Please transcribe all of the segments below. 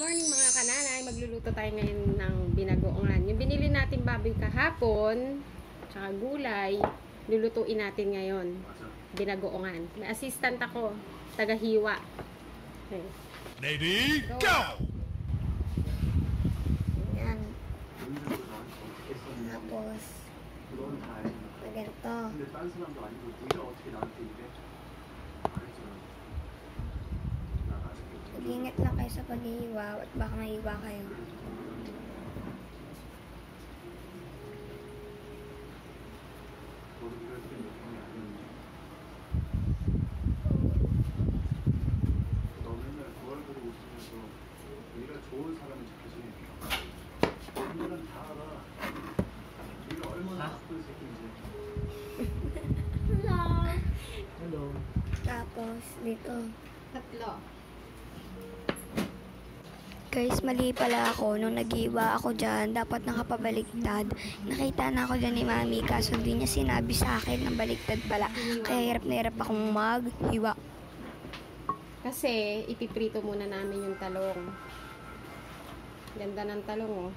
morning mga kananay, magluluto tayo ngayon ng binagoongan. Yung binili natin baboy kahapon, tsaka gulay, lulutuin natin ngayon. Binagoongan. May assistant ako, taga-hiwa. Okay. Ready, go! Yan. Tapos, ganito. Mag-ingat lang kayo sa pag-iiwa at baka maiiwa kayo. Hello. Tapos, dito. Tatlo. Guys, mali pala ako. Nung nag-iiwa ako dyan, dapat nakapabaliktad. Nakita na ako dyan ni Mami, kaso di niya sinabi sa akin na baliktad pala. Kaya hirap na hirap akong mag-iwa. Kasi, ipiprito muna namin yung talong. Ganda ng talong, oh.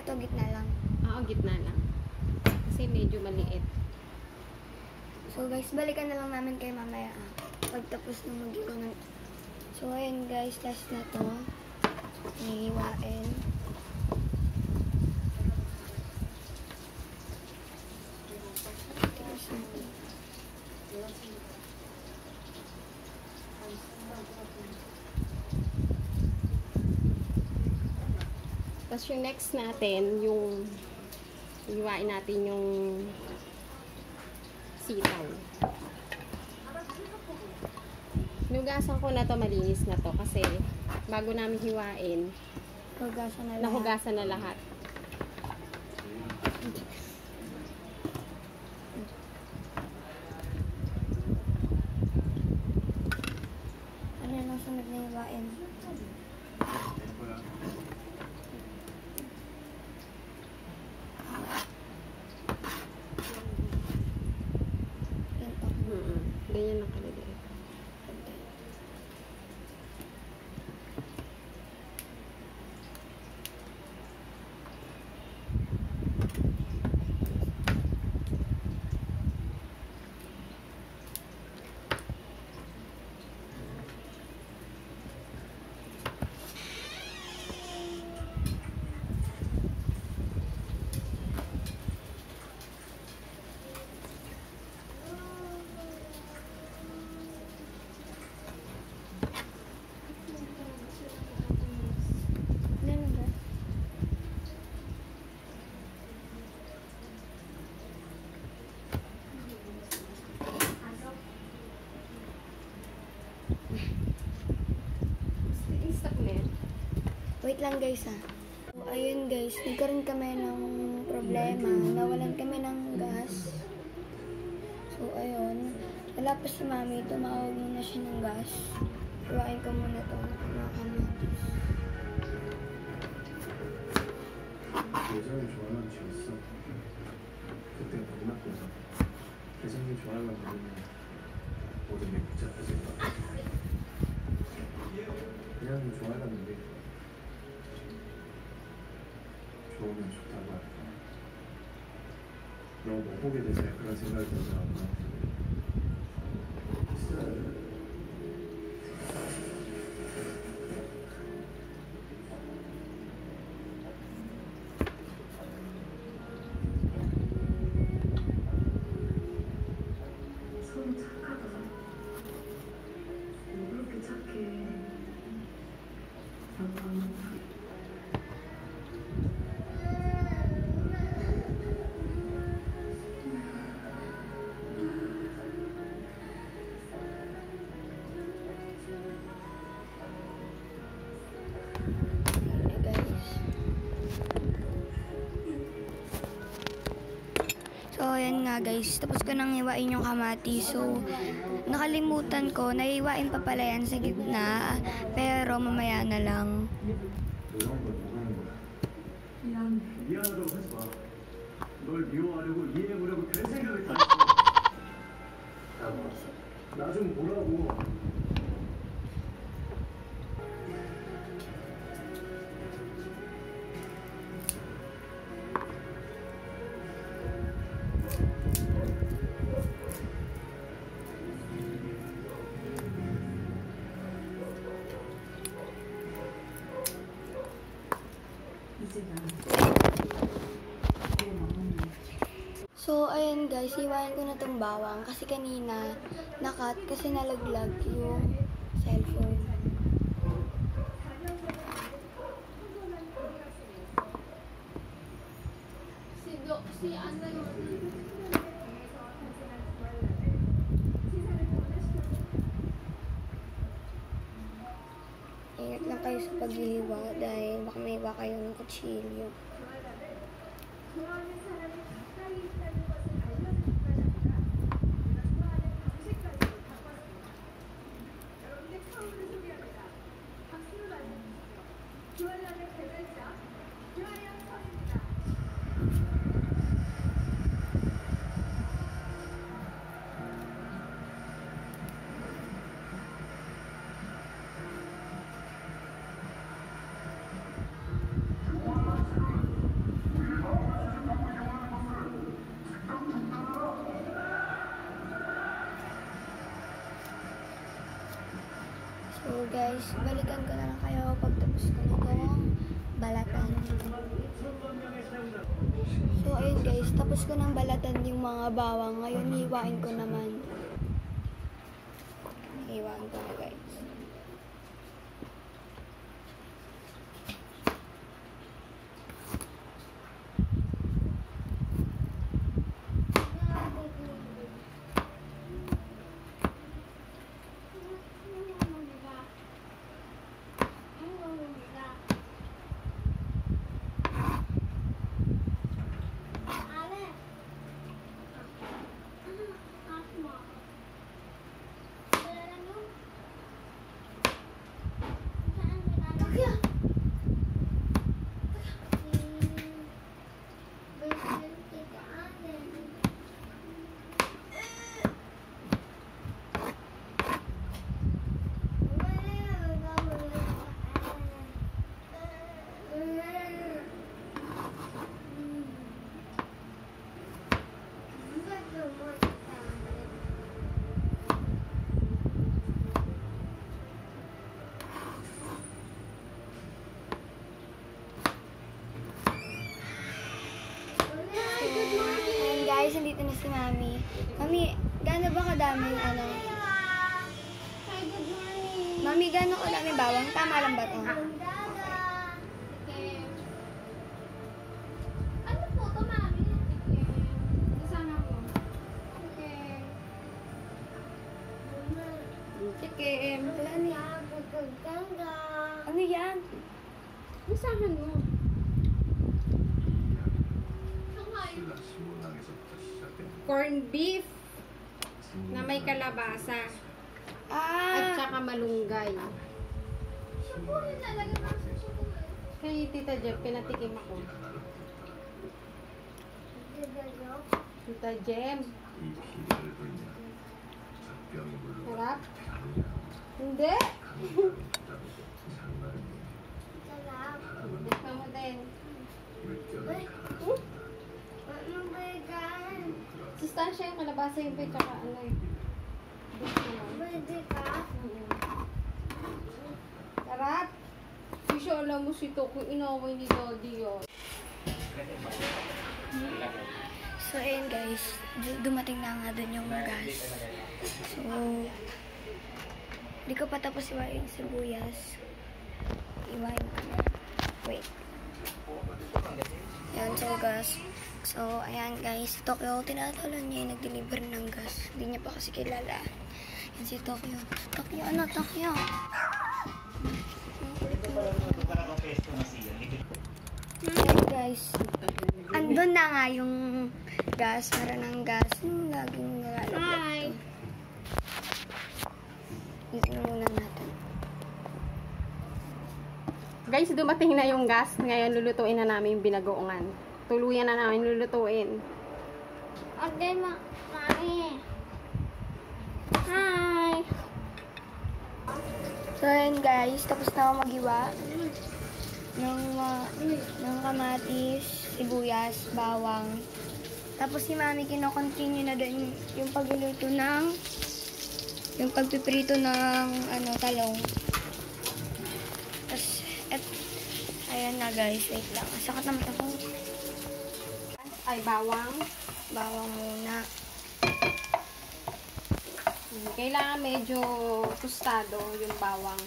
Ito, gitna lang. Oo, gitna lang. Kasi medyo maliit. So guys, balikan na lang namin kay mamaya pagtapos ng mag-iwa ng... So ayun guys, last na to. Iiwain. Tapos na to. Tapos yung next natin, yung iwain natin yung sitaw. Nugasan ko na to, malinis na to kasi bago namin hiwain, Hugasan na lahat. nahugasan na lahat. Ano yung sunod na iwain? Ganyan lang kaliliit. Wait lang guys So, ayun guys, nagkaroon kami ng problema. Nawalan kami ng gas. So ayun, wala pa si Mami. Tumawag muna siya ng gas. Iwain ko muna ito mga kamatis. 예전에 좋아하는 지였어. 그때 고등학교에서 대장님 좋아하는 부르면 모든 게 복잡해질 것 같아. 그냥 좋아하는데 좋으면 좋다고 할까. 너무 못 보게 돼서 그런 생각이 들더라고. nga guys, tapos ko nang hiwain yung kamati. So, nakalimutan ko, naiwain pa pala yan sa gitna. Pero mamaya na lang. 이런 걸 보는 거야. 미안하다고 하지 마. 널 미워하려고 이해해보려고 별 생각을 다 했어. 나 좀 보라고. So, ayun guys, iwain ko na tong bawang kasi kanina nakat kasi nalaglag yung cellphone. Ingat lang kayo sa paghihiwa dahil baka may iba kayo ng kutsilyo. So guys, balikan ko na lang kayo pagtapos ko na itong balatan. So ayun guys, tapos ko nang balatan yung mga bawang. Ngayon, hiwain ko naman. Hiwain ko na guys. Guys, nandito na si Mami. Mami, gaano ba kadami yung ano? Mami, gaano kadami bawang? Tama lang ba ito? Ano po ito, Mami? Sana po. Tikim. Wala niya. Ano yan? Isahan mo. Corned beef na may kalabasa at Ah! saka malunggay. Kay Tita Jeff, pinatikim ako. Tita Jem. Sarap? Hindi? Gusto mo din. Sustansya yung kalabasa yung pay, tsaka ano eh. Sarap! Sisyo, alam mo si Toko, inaway ni Daddy yun. So, ayun guys. Dumating na nga dun yung gas. So, di ko pa tapos iwain yung sibuyas. Iwain ko na. Wait. Yan, so gas. So, ayan guys. Si Tokyo, tinatalon niya yung nag-deliver ng gas. Hindi niya pa kasi kilala. Yan si Tokyo. Tokyo, ano? Tokyo. Ayan guys. Andun na nga yung gas, meron ng gas. Laging nalalaglag. Hi! Dito na muna natin. Guys, dumating na yung gas. Ngayon, lulutuin na namin yung binagoongan. Tuluyan na namin lulutuin. Okay, Mami. Hi! So, ayan guys. Tapos na ako magiwa ng kamatis, sibuyas, bawang. Tapos si Mami kino-continue na doon yung pagluluto ng yung pagpiprito ng talong. Tapos, ayan na guys. Wait lang. Sakat naman ako. Ay, bawang. Bawang muna. Kailangan medyo tostado yung bawang.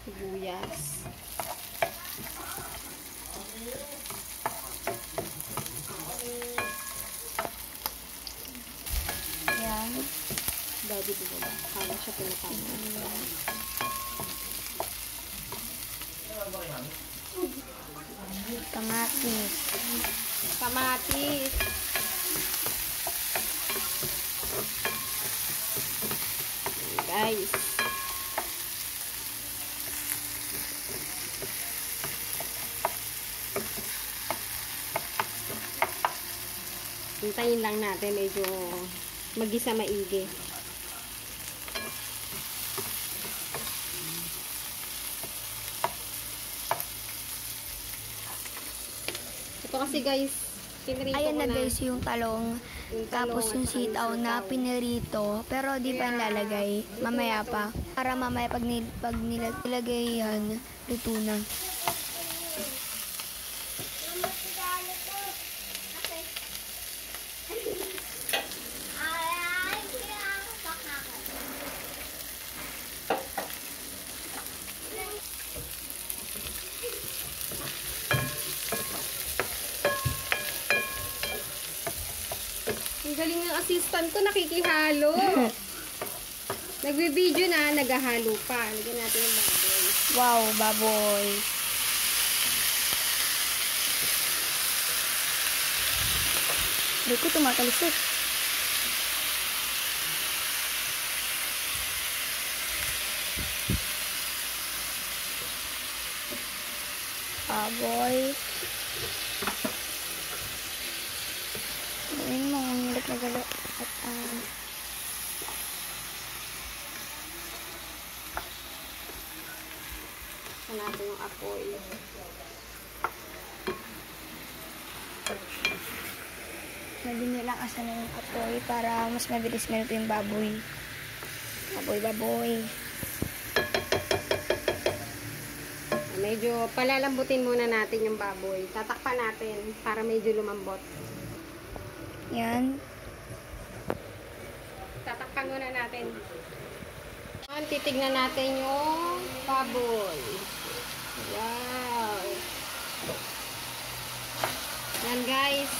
Sibuyas. Ayan. Daddy ko ba? Kala siya pinapano. Kamatis. Kamatis. Guys. Hintayin lang natin medyo magisa maigi. Ito kasi guys, pinirito Ayan ko na guys yung talong. Tapos yung sitaw na pinirito. Pero di pa nilalagay. Mamaya pa. Para mamaya pag nilagay yan, luto na. Ang galing ng assistant ko, nakikihalo. Nagbe-video na, naghahalo pa. Lagyan natin yung baboy. Wow, baboy. Hindi ko tumatalisik. Baboy. Gawin mo, ang hilit na galo. At Saan natin yung apoy. lagyan nilang asan ng apoy para mas mabilis meron yung baboy. Baboy. Medyo palalambutin muna natin yung baboy. Tatakpan natin para medyo lumambot. Yan. Tatakpan muna natin. Titignan natin yung baboy. Wow! Yan guys.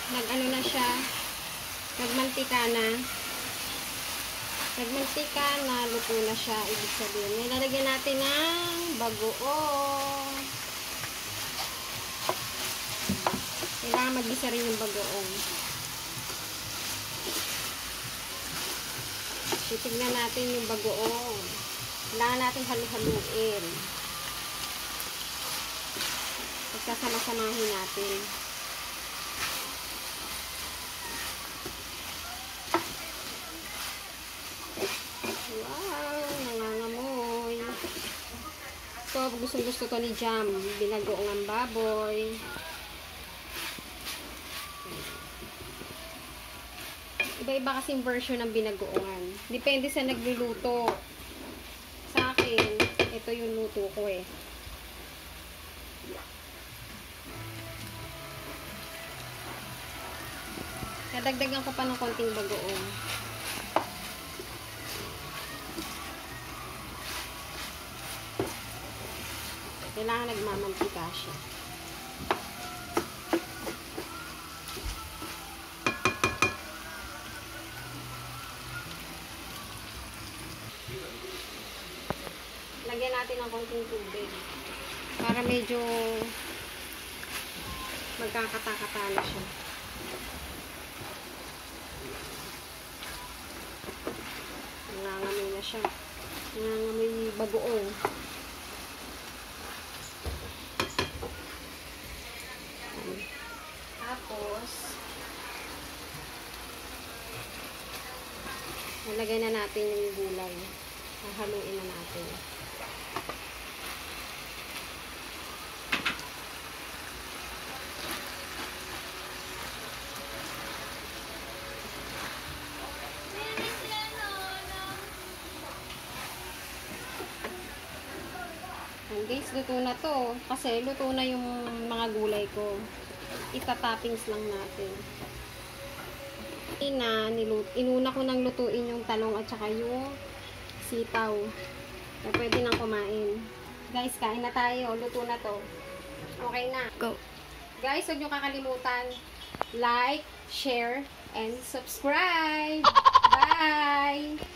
Nag-ano na siya. Nagmantika na. Nagmantika na. Luto na siya. Ibig sabihin. Nilalagyan natin ng bagoong. Kailangan mag-isa rin yung bagoong. Titignan natin yung bagoong. Kailangan natin halu-haluin. Pagkasama-samahin natin. Wow! Nangangamoy. Ito, gustong-gusto to ni Jam. Binagoong ang baboy. Iba-iba kasing version ng binagoongan. Depende sa nagluluto. Sa akin, ito yung luto ko eh. Nadagdagan ko pa ng konting bagoong. Kailangan nagmamantika siya. natin ng konting tubig. Para medyo magkakata-kata na siya. Nangangamoy na siya. Nangangamoy bagoong. Tapos, nalagay na natin yung gulay. Hahaluin na natin. And guys, luto na to. Kasi luto na yung mga gulay ko. Ita-toppings lang natin. Inuna ko nang lutuin yung talong at saka yung sitaw. So, pwede nang kumain. Guys, kain na tayo. Luto na to. Okay na. Go. Guys, huwag nyo kakalimutan. Like, share, and subscribe. Bye!